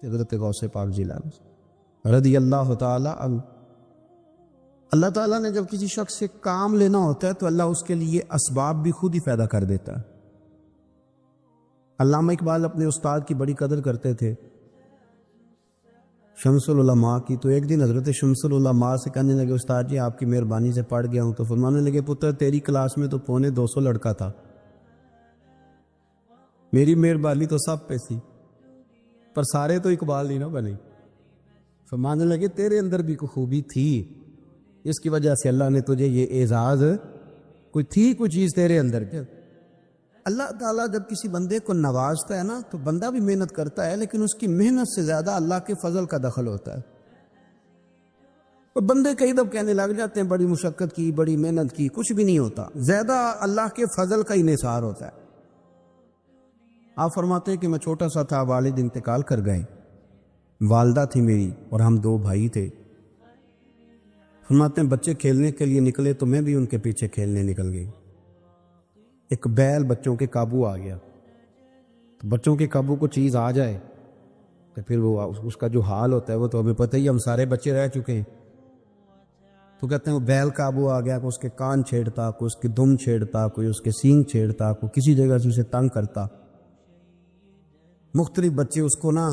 حضرت غوث پاک جیلانی رضی اللہ تعالی عنہ۔ اللہ تعالیٰ نے جب کسی شخص سے کام لینا ہوتا ہے تو اللہ اس کے لیے اسباب بھی خود ہی پیدا کر دیتا ہے۔ علامہ اقبال اپنے استاد کی بڑی قدر کرتے تھے، شمس العلماء کی۔ تو ایک دن حضرت شمس العلماء سے کہنے لگے استاد جی آپ کی مہربانی سے پڑھ گیا ہوں۔ تو فرمانے لگے پتر تیری کلاس میں تو 250 لڑکا تھا، میری مہربانی تو سب پہ تھی، پر سارے تو اقبال نہیں نہ بنے۔ فرمانے لگے تیرے اندر بھی کوئی خوبی تھی، اس کی وجہ سے اللہ نے تجھے یہ اعزاز، کوئی تھی کوئی چیز تیرے اندر۔ اللہ تعالیٰ جب کسی بندے کو نوازتا ہے نا تو بندہ بھی محنت کرتا ہے، لیکن اس کی محنت سے زیادہ اللہ کے فضل کا دخل ہوتا ہے۔ اور بندے کئی دفعہ کہنے لگ جاتے ہیں بڑی مشقت کی، بڑی محنت کی، کچھ بھی نہیں ہوتا، زیادہ اللہ کے فضل کا انحصار ہوتا ہے۔ آپ فرماتے ہیں کہ میں چھوٹا سا تھا، والد انتقال کر گئے، والدہ تھی میری اور ہم 2 بھائی تھے۔ فرماتے ہیں بچے کھیلنے کے لیے نکلے تو میں بھی ان کے پیچھے کھیلنے نکل گئی۔ ایک بیل بچوں کے قابو آ گیا، تو بچوں کے قابو کو چیز آ جائے تو پھر وہ اس کا جو حال ہوتا ہے وہ تو ہمیں پتہ ہی، ہم سارے بچے رہ چکے ہیں۔ تو کہتے ہیں وہ بیل قابو آ گیا، کوئی اس کے کان چھیڑتا، کوئی اس کی دم چھیڑتا، کوئی اس کے سینگ چھیڑتا، کوئی کسی جگہ سے اسے تنگ کرتا۔ مختلف بچے اس کو نا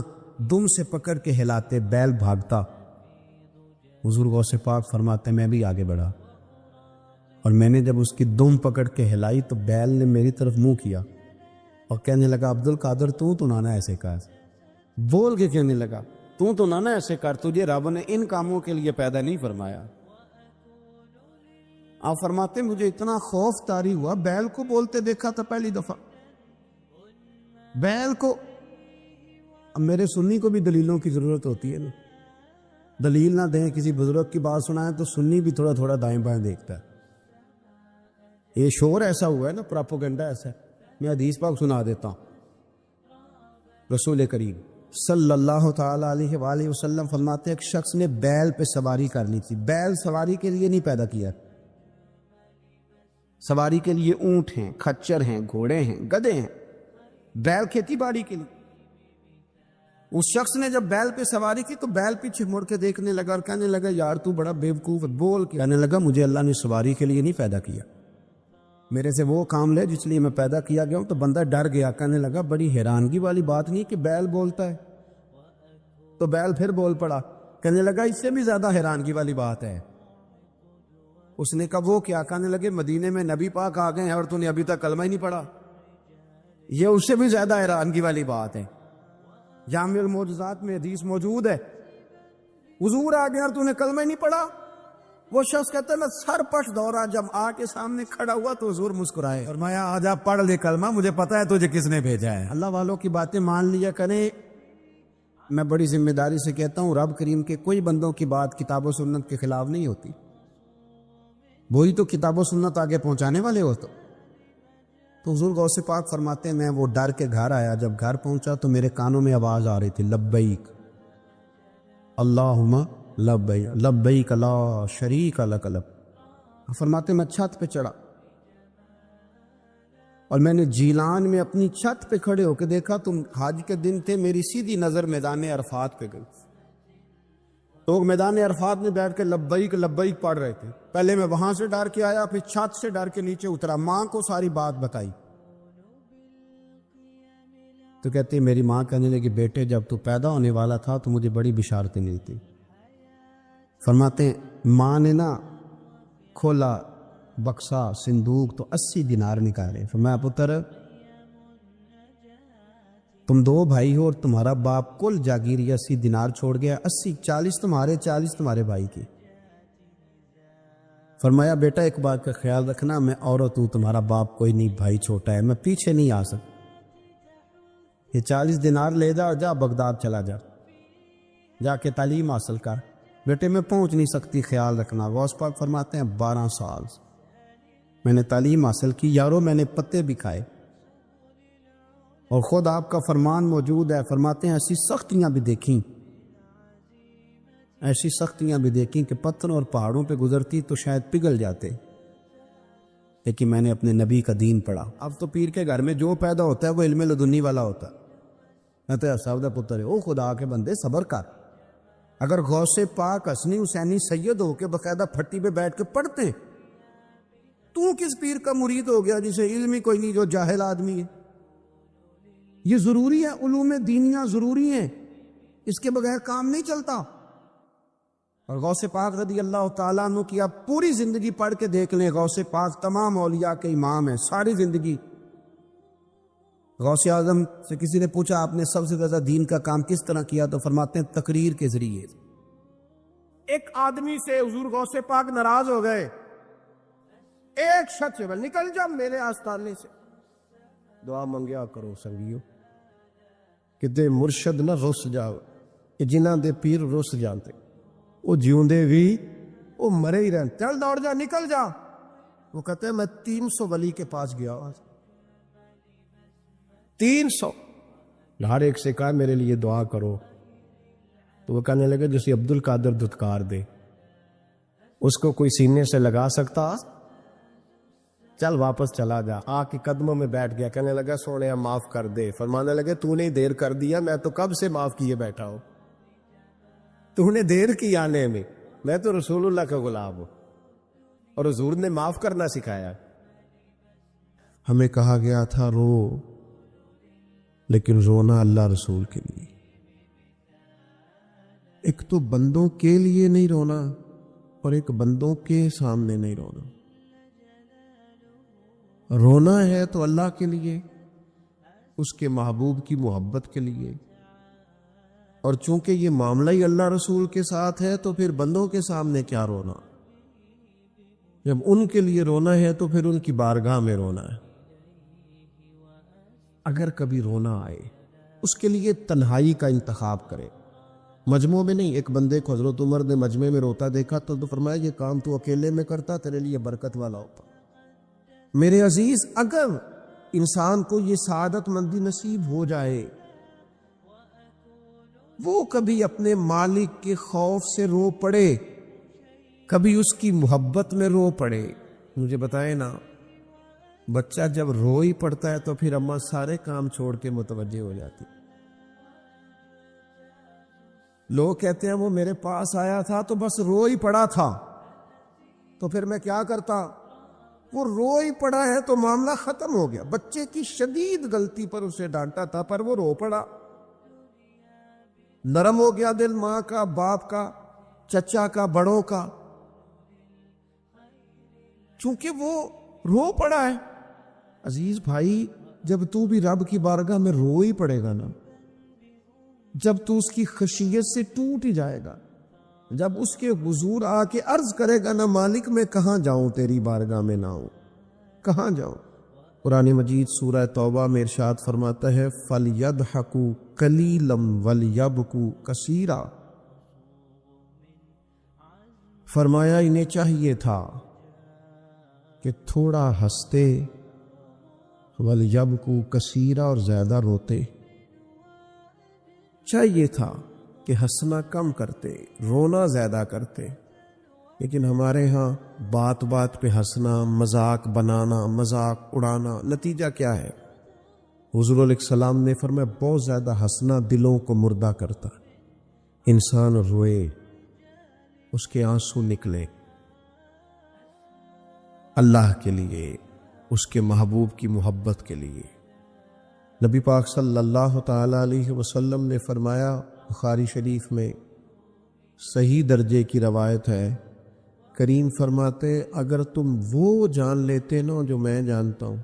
دم سے پکڑ کے ہلاتے، بیل بھاگتا۔ حضور غوث پاک فرماتے ہیں میں بھی آگے بڑھا، اور میں نے جب اس کی دم پکڑ کے ہلائی تو بیل نے میری طرف منہ کیا اور کہنے لگا عبد القادر تو نہ ایسے کر، بول کے کہنے لگا تو نہ ایسے کر، تجھے رب نے ان کاموں کے لیے پیدا نہیں فرمایا۔ آپ فرماتے مجھے اتنا خوف طاری ہوا، بیل کو بولتے دیکھا تھا پہلی دفعہ، بیل کو۔ اب میرے سنی کو بھی دلیلوں کی ضرورت ہوتی ہے نا، دلیل نہ دیں، کسی بزرگ کی بات سنائیں تو سنی بھی تھوڑا تھوڑا دائیں بائیں دیکھتا ہے۔ یہ شور ایسا ہوا ہے نا، پراپوگنڈا ایسا ہے۔ میں حدیث پاک سنا دیتا ہوں۔ رسول کریم صلی اللہ تعالی علیہ وآلہ وسلم فرماتے ہیں ایک شخص نے بیل پہ سواری کرنی تھی۔ بیل سواری کے لیے نہیں پیدا کیا، سواری کے لیے اونٹ ہیں، کھچر ہیں، گھوڑے ہیں، گدھے ہیں، بیل کھیتی باڑی کے لیے۔ اس شخص نے جب بیل پہ سواری کی تو بیل پیچھے مڑ کے دیکھنے لگا اور کہنے لگا یار تو بڑا بیوقوف، بول کے کہنے لگا مجھے اللہ نے سواری کے لیے نہیں پیدا کیا، میرے سے وہ کام لے جس لیے میں پیدا کیا گیا ہوں۔ تو بندہ ڈر گیا، کہنے لگا بڑی حیرانگی والی بات نہیں کہ بیل بولتا ہے۔ تو بیل پھر بول پڑا، کہنے لگا اس سے بھی زیادہ حیرانگی والی بات ہے۔ اس نے کہا وہ کیا؟ کہنے لگے مدینے میں نبی پاک آ گئے ہیں اور تو نے ابھی تک کلمہ ہی نہیں پڑھا، یہ اس سے بھی زیادہ حیرانگی والی بات ہے۔ جامع المعجزات میں حدیث موجود ہے، حضور آ گیا اور تو نے کلمہ ہی نہیں پڑھا۔ وہ شخص کہتا ہے میں سر پش دورا، جب آ کے سامنے کھڑا ہوا تو حضور مسکرائے اور میں آ جا پڑھ لے کلمہ، مجھے پتا ہے تجھے کس نے بھیجا ہے۔ اللہ والوں کی باتیں مان لیا کریں۔ میں بڑی ذمہ داری سے کہتا ہوں رب کریم کے کوئی بندوں کی بات کتاب و سنت کے خلاف نہیں ہوتی، وہی تو کتاب و سنت آگے پہنچانے والے ہو۔ تو حضور غوث پاک فرماتے ہیں میں وہ ڈر کے گھر آیا، جب گھر پہنچا تو میرے کانوں میں آواز آ رہی تھی لبیک اللہم لبیک لبیک لا شریک لک لبیک۔ فرماتے میں چھت پہ چڑھا اور میں نے جیلان میں اپنی چھت پہ کھڑے ہو کے دیکھا، تم حج کے دن تھے، میری سیدھی نظر میدان عرفات پہ گئی۔ لوگ میدان عرفات میں بیٹھ کے لبیک لبیک پڑھ رہے تھے۔ پہلے میں وہاں سے ڈر کے آیا، پھر چھت سے ڈر کے نیچے اترا، ماں کو ساری بات بتائی۔ تو کہتے میری ماں کہنے لگی بیٹے جب تو پیدا ہونے والا تھا تو مجھے بڑی بشارتیں ملی تھی۔ فرماتے ہیں ماں نے نا کھولا بکسا صندوق تو 80 دینار نکالے۔ فرمایا پتر تم 2 بھائی ہو اور تمہارا باپ کل جاگیری 80 دینار چھوڑ گیا، 40 تمہارے، 40 تمہارے بھائی کی۔ فرمایا بیٹا ایک بات کا خیال رکھنا، میں عورت ہوں، تمہارا باپ کوئی نہیں، بھائی چھوٹا ہے، میں پیچھے نہیں آ سکتا، یہ 40 دینار لے جا اور جا بغداد چلا جا، جا کے تعلیم حاصل کر۔ بیٹے میں پہنچ نہیں سکتی، خیال رکھنا۔ غوث پاک فرماتے ہیں 12 سال میں نے تعلیم حاصل کی یارو، میں نے پتے بھی کھائے، اور خود آپ کا فرمان موجود ہے، فرماتے ہیں ایسی سختیاں بھی دیکھیں، ایسی سختیاں بھی دیکھیں کہ پتھروں اور پہاڑوں پہ گزرتی تو شاید پگھل جاتے، لیکن میں نے اپنے نبی کا دین پڑھا۔ اب تو پیر کے گھر میں جو پیدا ہوتا ہے وہ علم لدنی والا ہوتا ہے، اتیا صاحب دا پتر ہے، او خدا کے بندے صبر کر. اگر غوث پاک حسنی حسینی سید ہو کے باقاعدہ پھٹی پہ بیٹھ کے پڑھتے، تو کس پیر کا مرید ہو گیا جسے علم ہی کوئی نہیں، جو جاہل آدمی ہے؟ یہ ضروری ہے، علوم دینیاں ضروری ہیں، اس کے بغیر کام نہیں چلتا. اور غوث پاک رضی اللہ تعالیٰ عنہ کی آپ پوری زندگی پڑھ کے دیکھ لیں. غوث پاک تمام اولیاء کے امام ہیں ساری زندگی. غوث اعظم سے کسی نے پوچھا آپ نے سب سے زیادہ دین کا کام کس طرح کیا، تو فرماتے ہیں تقریر کے ذریعے. ایک آدمی سے حضور غوث پاک ناراض ہو گئے، ایک شخص سے نکل جا میرے آستانے سے. دعا منگیا کرو سنگیو، کتے مرشد نہ رس جاؤ، کہ جنہ دے پیر رس جانتے وہ جیوندے بھی وہ مرے ہی رہن. چل دوڑ جا، نکل جا. وہ کہتے ہیں میں 300 ولی کے پاس گیا، 300. ہر ایک سے کہا میرے لیے دعا کرو. تو وہ کہنے لگے جسے عبد القادر دھتکار دے، اس کو کوئی سینے سے لگا سکتا؟ چل واپس چلا جا. آ کے قدموں میں بیٹھ گیا، کہنے لگا سونے معاف کر دے. فرمانے لگے تو نے دیر کر دیا، میں تو کب سے معاف کیے بیٹھا ہوں، تو نے دیر کی آنے میں تو رسول اللہ کا غلام ہوں، اور حضور نے معاف کرنا سکھایا. ہمیں کہا گیا تھا رو، لیکن رونا اللہ رسول کے لیے. ایک تو بندوں کے لیے نہیں رونا، اور ایک بندوں کے سامنے نہیں رونا. رونا ہے تو اللہ کے لیے، اس کے محبوب کی محبت کے لیے. اور چونکہ یہ معاملہ ہی اللہ رسول کے ساتھ ہے تو پھر بندوں کے سامنے کیا رونا. جب ان کے لیے رونا ہے تو پھر ان کی بارگاہ میں رونا ہے. اگر کبھی رونا آئے اس کے لیے تنہائی کا انتخاب کرے، مجمع میں نہیں. ایک بندے کو حضرت عمر نے مجمع میں روتا دیکھا تو فرمایا یہ کام تو اکیلے میں کرتا، تیرے لیے برکت والا ہوتا. میرے عزیز، اگر انسان کو یہ سعادت مندی نصیب ہو جائے، وہ کبھی اپنے مالک کے خوف سے رو پڑے، کبھی اس کی محبت میں رو پڑے. مجھے بتائیں نا، بچہ جب رو ہی پڑتا ہے تو پھر اماں سارے کام چھوڑ کے متوجہ ہو جاتی. لوگ کہتے ہیں وہ میرے پاس آیا تھا تو بس رو ہی پڑا تھا، تو پھر میں کیا کرتا؟ وہ رو ہی پڑا ہے تو معاملہ ختم ہو گیا. بچے کی شدید غلطی پر اسے ڈانٹا تھا، پر وہ رو پڑا، نرم ہو گیا دل ماں کا، باپ کا، چچا کا، بڑوں کا، چونکہ وہ رو پڑا ہے. عزیز بھائی، جب تو بھی رب کی بارگاہ میں رو ہی پڑے گا نا، جب تو اس کی خشیت سے ٹوٹ ہی جائے گا، جب اس کے حضور آ کے عرض کرے گا نا مالک میں کہاں جاؤں تیری بارگاہ میں نہ ہوں، کہاں جاؤں. قرآن مجید سورہ توبہ میں ارشاد فرماتا ہے فَلْيَضْحَكُوا قَلِيلًا وَلْيَبْكُوا كَثِيرًا. فرمایا انہیں چاہیے تھا کہ تھوڑا ہنستے، وَلْيَبْكُوا كَثِيرًا اور زیادہ روتے. چاہیے تھا کہ ہنسنا کم کرتے، رونا زیادہ کرتے. لیکن ہمارے ہاں بات بات پہ ہنسنا، مذاق بنانا، مذاق اڑانا، نتیجہ کیا ہے؟ حضور علیہ السلام نے فرمایا بہت زیادہ ہنسنا دلوں کو مردہ کرتا. انسان روئے، اس کے آنسو نکلے اللہ کے لیے، اس کے محبوب کی محبت کے لیے. نبی پاک صلی اللہ تعالی علیہ وسلم نے فرمایا، بخاری شریف میں صحیح درجے کی روایت ہے، کریم فرماتے اگر تم وہ جان لیتے نا جو میں جانتا ہوں،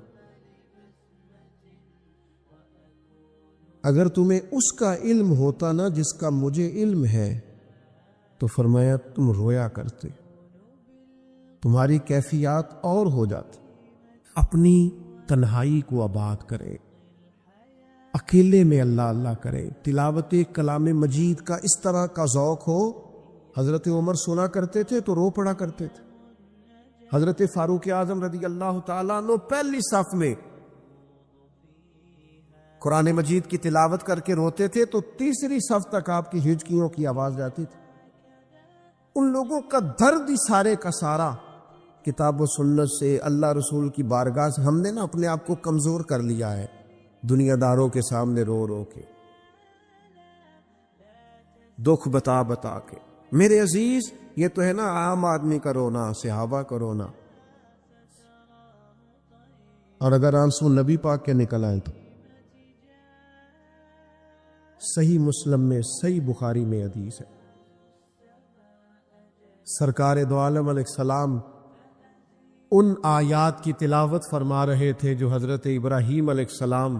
اگر تمہیں اس کا علم ہوتا نا جس کا مجھے علم ہے، تو فرمایا تم رویا کرتے، تمہاری کیفیات اور ہو جاتی. اپنی تنہائی کو آباد کرے، اکیلے میں اللہ اللہ کرے، تلاوت کلام مجید کا اس طرح کا ذوق ہو. حضرت عمر سنا کرتے تھے تو رو پڑا کرتے تھے. حضرت فاروق اعظم رضی اللہ تعالیٰ عنہ پہلی صف میں قرآن مجید کی تلاوت کر کے روتے تھے تو تیسری صف تک آپ کی ہچکیوں کی آواز جاتی تھی. ان لوگوں کا درد ہی سارے کا سارا کتاب و سنت سے، اللہ رسول کی بارگاہ سے. ہم نے نا اپنے آپ کو کمزور کر لیا ہے دنیا داروں کے سامنے رو رو کے. دکھ بتا بتا کے۔ میرے عزیز یہ تو ہے نا عام آدمی کا رونا، صحابہ کا رونا، اور اگر آنسو نبی پاک کے نکل آئے تو صحیح مسلم میں، صحیح بخاری میں حدیث ہے، سرکار دو عالم علیہ السلام ان آیات کی تلاوت فرما رہے تھے جو حضرت ابراہیم علیہ السلام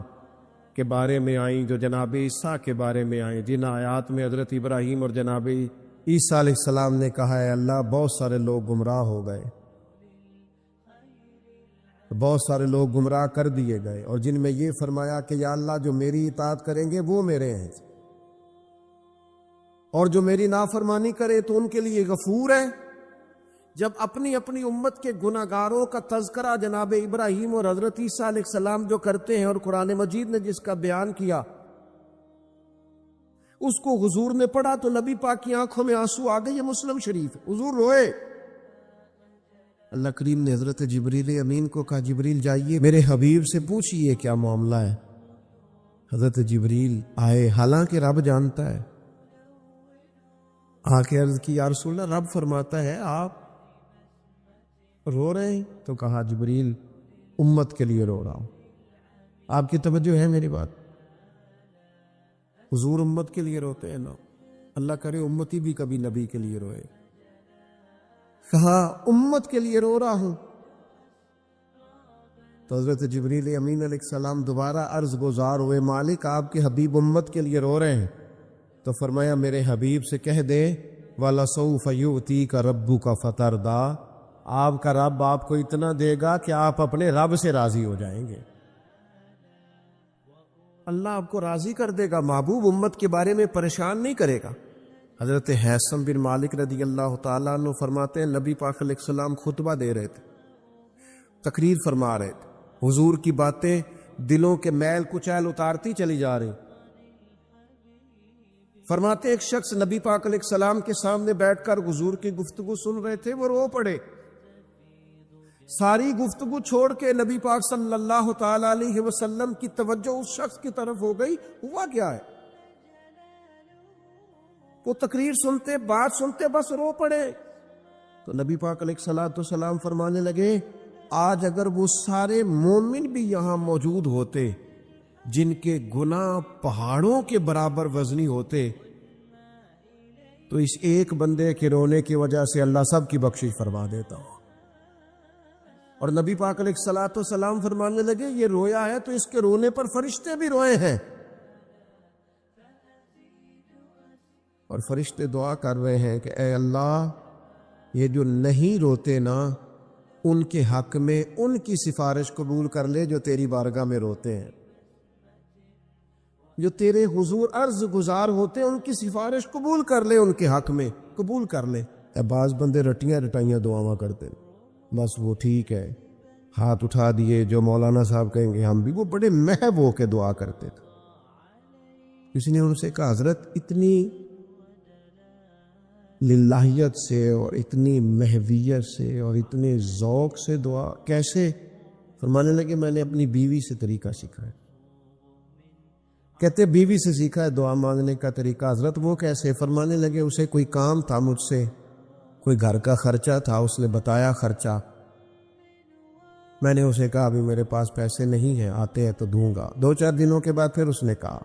کے بارے میں آئیں، جو جناب عیسیٰ کے بارے میں آئیں، جن آیات میں حضرت ابراہیم اور جناب عیسیٰ علیہ السلام نے کہا ہے اللہ بہت سارے لوگ گمراہ ہو گئے، بہت سارے لوگ گمراہ کر دیے گئے، اور جن میں یہ فرمایا کہ یا اللہ جو میری اطاعت کریں گے وہ میرے ہیں، اور جو میری نافرمانی کرے تو ان کے لیے غفور ہے۔ جب اپنی اپنی امت کے گناہگاروں کا تذکرہ جناب ابراہیم اور حضرت عیسیٰ علیہ السلام جو کرتے ہیں، اور قرآن مجید نے جس کا بیان کیا اس کو حضور نے پڑھا تو نبی پاک کی آنکھوں میں آنسو آ گئے۔ یہ مسلم شریف، حضور روئے۔ اللہ کریم نے حضرت جبریل امین کو کہا جبریل جائیے میرے حبیب سے پوچھئے کیا معاملہ ہے۔ حضرت جبریل آئے، حالانکہ رب جانتا ہے، آ کے عرض کی یا رسول اللہ رب فرماتا ہے آپ رو رہے ہیں؟ تو کہا جبریل امت کے لیے رو رہا ہوں۔ آپ کی توجہ ہے میری بات؟ حضور امت کے لیے روتے ہیں نا، اللہ کرے امتی بھی کبھی نبی کے لیے روئے۔ کہا امت کے لیے رو رہا ہوں۔ تو حضرت جبریل امین علیہ السلام دوبارہ عرض گزار ہوئے مالک آپ کے حبیب امت کے لیے رو رہے ہیں، تو فرمایا میرے حبیب سے کہہ دے وَلَسَوْفَ يُؤْتِيكَ رَبُّكَ فَتَرْضَىٰ، آپ کا رب آپ کو اتنا دے گا کہ آپ اپنے رب سے راضی ہو جائیں گے۔ اللہ آپ کو راضی کر دے گا، محبوب امت کے بارے میں پریشان نہیں کرے گا۔ حضرت حیثم بن مالک رضی اللہ تعالیٰ عنہ فرماتے ہیں نبی پاک علیہ السلام خطبہ دے رہے تھے، تقریر فرما رہے تھے، حضور کی باتیں دلوں کے میل کچیل اتارتی چلی جا رہی۔ فرماتے ایک شخص نبی پاک علیہ السلام کے سامنے بیٹھ کر حضور کی گفتگو سن رہے تھے، وہ رو پڑے۔ ساری گفتگو چھوڑ کے نبی پاک صلی اللہ تعالی علیہ وسلم کی توجہ اس شخص کی طرف ہو گئی، ہوا کیا ہے؟ وہ تقریر سنتے، بات سنتے بس رو پڑے۔ تو نبی پاک علیہ السلام فرمانے لگے آج اگر وہ سارے مومن بھی یہاں موجود ہوتے جن کے گناہ پہاڑوں کے برابر وزنی ہوتے تو اس ایک بندے کے رونے کی وجہ سے اللہ سب کی بخشش فرما دیتا ہو۔ اور نبی پاک علیہ السلام فرمانے لگے یہ رویا ہے تو اس کے رونے پر فرشتے بھی روئے ہیں، اور فرشتے دعا کر رہے ہیں کہ اے اللہ یہ جو نہیں روتے نا ان کے حق میں ان کی سفارش قبول کر لے جو تیری بارگاہ میں روتے ہیں، جو تیرے حضور عرض گزار ہوتے ہیں ان کی سفارش قبول کر لے، ان کے حق میں قبول کر لے۔ بعض بندے رٹیاں رٹائیاں دعاواں کرتے ہیں، بس وہ ٹھیک ہے، ہاتھ اٹھا دیے جو مولانا صاحب کہیں گے ہم بھی، وہ بڑے محب ہو کے دعا کرتے تھے۔ کسی نے ان سے کہا حضرت اتنی للہیت سے اور اتنی محویت سے اور اتنے ذوق سے دعا کیسے؟ فرمانے لگے میں نے اپنی بیوی سے طریقہ سیکھا ہے۔ کہتے بیوی سے سیکھا ہے دعا مانگنے کا طریقہ۔ حضرت وہ کیسے؟ فرمانے لگے اسے کوئی کام تھا مجھ سے، کوئی گھر کا خرچہ تھا، اس نے بتایا خرچہ، میں نے اسے کہا ابھی میرے پاس پیسے نہیں ہیں، آتے ہیں تو دوں گا۔ 2-4 دنوں کے بعد پھر اس نے کہا،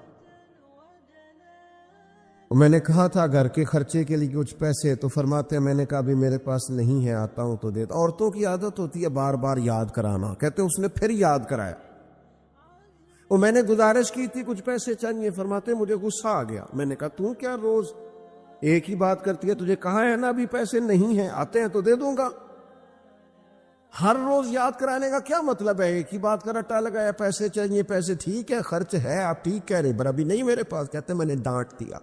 میں نے کہا تھا گھر کے خرچے کے لیے کچھ پیسے، تو فرماتے ہیں میں نے کہا ابھی میرے پاس نہیں ہے، آتا ہوں تو دیتا۔ عورتوں کی عادت ہوتی ہے بار بار یاد کرانا، کہتے اس نے پھر یاد کرایا، وہ میں نے گزارش کی تھی کچھ پیسے چاہیے، فرماتے مجھے غصہ آ گیا، میں نے کہا تو کیا روز ایک ہی بات کرتی ہے، تجھے کہا ہے نا ابھی پیسے نہیں ہیں، آتے ہیں تو دے دوں گا۔ ہر روز یاد کرانے کا کیا مطلب ہے؟ ایک ہی بات کا رٹا لگایا، پیسے چاہیے، پیسے ٹھیک ہے، خرچ ہے آپ ٹھیک کہہ رہے پر ابھی نہیں میرے پاس۔ کہتے میں نے ڈانٹ دیا۔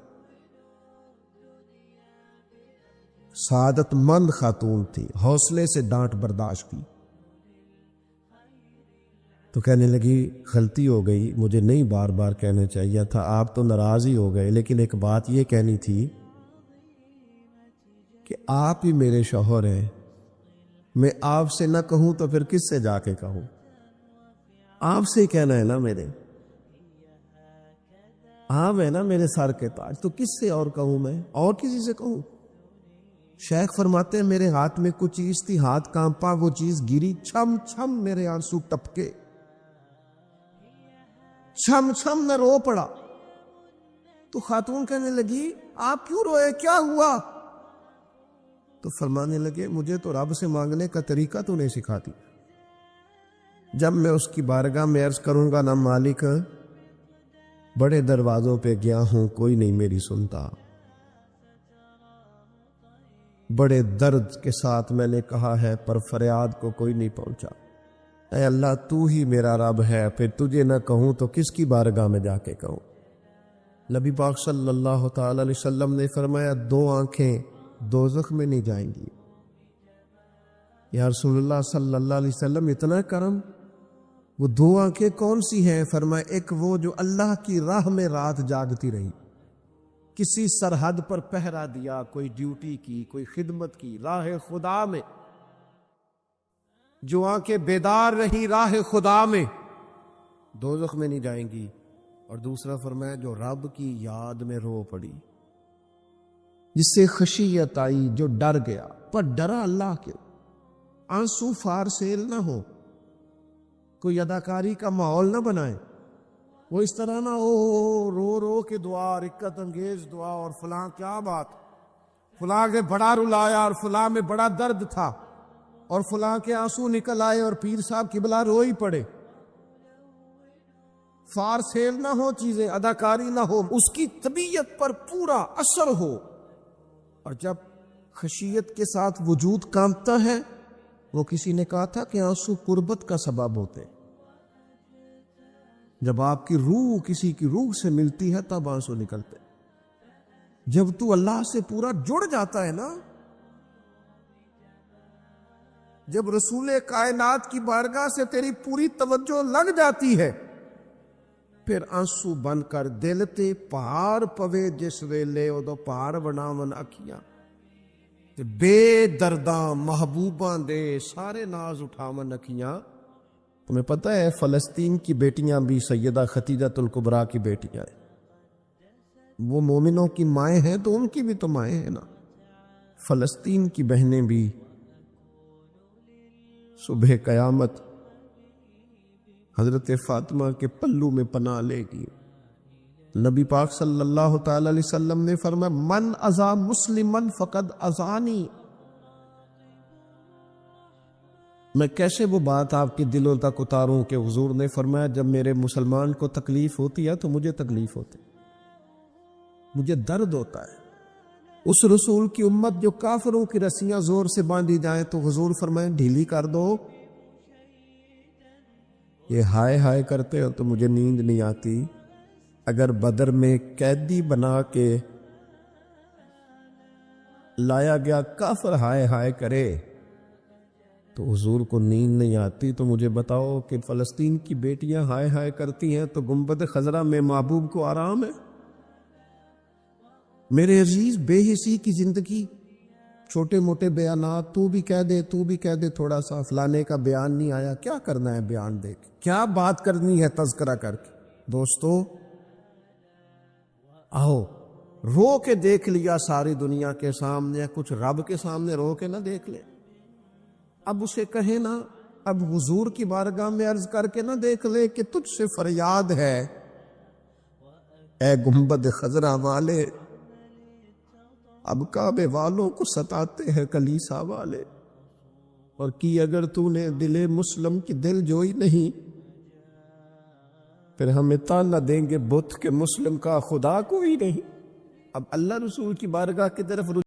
سعادت مند خاتون تھی، حوصلے سے ڈانٹ برداشت کی، تو کہنے لگی غلطی ہو گئی، مجھے نہیں بار بار کہنا چاہیے تھا، آپ تو ناراض ہی ہو گئے، لیکن ایک بات یہ کہنی تھی کہ آپ ہی میرے شوہر ہیں، میں آپ سے نہ کہوں تو پھر کس سے جا کے کہوں؟ آپ سے ہی کہنا ہے نا میرے، آپ ہے نا میرے سر کے تاج، تو کس سے اور کہوں میں، اور کسی سے کہوں؟ شیخ فرماتے ہیں میرے ہاتھ میں کچھ چیز تھی، ہاتھ کانپا، وہ چیز گری، چھم چھم میرے آنسو ٹپکے، چھم چھم میں رو پڑا۔ تو خاتون کہنے لگی آپ کیوں روئے، کیا ہوا؟ تو فرمانے لگے مجھے تو رب سے مانگنے کا طریقہ تو نہیں سکھاتی، جب میں اس کی بارگاہ میں عرض کروں گا نا مالک بڑے دروازوں پہ گیا ہوں کوئی نہیں میری سنتا، بڑے درد کے ساتھ میں نے کہا ہے پر فریاد کو کوئی نہیں پہنچا، اے اللہ تو ہی میرا رب ہے، پھر تجھے نہ کہوں تو کس کی بارگاہ میں جا کے کہوں؟ نبی پاک صلی اللہ تعالی علیہ وسلم نے فرمایا 2 آنکھیں دوزخ میں نہیں جائیں گی۔ یا رسول اللہ صلی اللہ علیہ وسلم اتنا کرم، وہ 2 آنکھیں کون سی ہیں؟ فرمایا ایک وہ جو اللہ کی راہ میں رات جاگتی رہی، کسی سرحد پر پہرا دیا، کوئی ڈیوٹی کی، کوئی خدمت کی راہ خدا میں، جو آنکھیں بیدار رہی راہ خدا میں دوزخ میں نہیں جائیں گی۔ اور دوسرا فرمایا جو رب کی یاد میں رو پڑی، جس سے خشیت آئی، جو ڈر گیا، پر ڈرا اللہ کے، آنسو فار سیل نہ ہو، کوئی اداکاری کا ماحول نہ بنائے، وہ اس طرح نہ ہو رو رو کے دعا، رقت انگیز دعا، اور فلاں کیا بات، فلاں کے بڑا رلایا اور فلاں میں بڑا درد تھا اور فلاں کے آنسو نکل آئے اور پیر صاحب قبلہ رو ہی پڑے۔ فار سیل نہ ہو چیزیں، اداکاری نہ ہو، اس کی طبیعت پر پورا اثر ہو۔ اور جب خشیت کے ساتھ وجود کانپتا ہے، وہ کسی نے کہا تھا کہ آنسو قربت کا سبب ہوتے، جب آپ کی روح کسی کی روح سے ملتی ہے تب آنسو نکلتے، جب تو اللہ سے پورا جڑ جاتا ہے نا، جب رسول کائنات کی بارگاہ سے تیری پوری توجہ لگ جاتی ہے، پھر آنسو بن کر دل تے پہاڑ پوے جس ویلے ادو پہاڑ بناون اکھیاں، تے بے درداں محبوباں دے سارے ناز اٹھاون اکھیاں۔ تمہیں پتہ ہے فلسطین کی بیٹیاں بھی سیدہ خدیجہ الکبریٰ کی بیٹیاں ہیں، وہ مومنوں کی مائیں ہیں تو ان کی بھی تو مائیں ہیں نا، فلسطین کی بہنیں بھی صبح قیامت حضرت فاطمہ کے پلو میں پناہ لے گی۔ نبی پاک صلی اللہ تعالی علیہ وسلم نے فرمایا من اذا مسلمن فقد اذانی، میں کیسے وہ بات آپ کے دلوں تک اتاروں کہ حضور نے فرمایا جب میرے مسلمان کو تکلیف ہوتی ہے تو مجھے تکلیف ہوتی، مجھے درد ہوتا ہے۔ اس رسول کی امت جو کافروں کی رسیاں زور سے باندھی جائیں تو حضور فرمائیں ڈھیلی کر دو، یہ ہائے ہائے کرتے ہو تو مجھے نیند نہیں آتی۔ اگر بدر میں قیدی بنا کے لایا گیا کافر ہائے ہائے کرے تو حضور کو نیند نہیں آتی، تو مجھے بتاؤ کہ فلسطین کی بیٹیاں ہائے ہائے کرتی ہیں تو گنبد خضرا میں محبوب کو آرام ہے؟ میرے عزیز بے حسی کی زندگی، چھوٹے موٹے بیانات، تو بھی کہہ دے تھوڑا سا فلانے کا بیان نہیں آیا، کیا کرنا ہے بیان دے کے، کیا بات کرنی ہے تذکرہ کر کے؟ دوستو آؤ رو کے دیکھ لیا ساری دنیا کے سامنے، کچھ رب کے سامنے رو کے نہ دیکھ لے۔ اب اسے کہیں نا، اب حضور کی بارگاہ میں عرض کر کے نہ دیکھ لے کہ تجھ سے فریاد ہے اے گنبد خضرا والے، اب کعبے والوں کو ستاتے ہیں کلیسا والے، اور کی اگر تو نے دل مسلم کی دل جوئی نہیں، پھر ہمیں تانا دیں گے بت کہ مسلم کا خدا کوئی نہیں۔ اب اللہ رسول کی بارگاہ کی طرف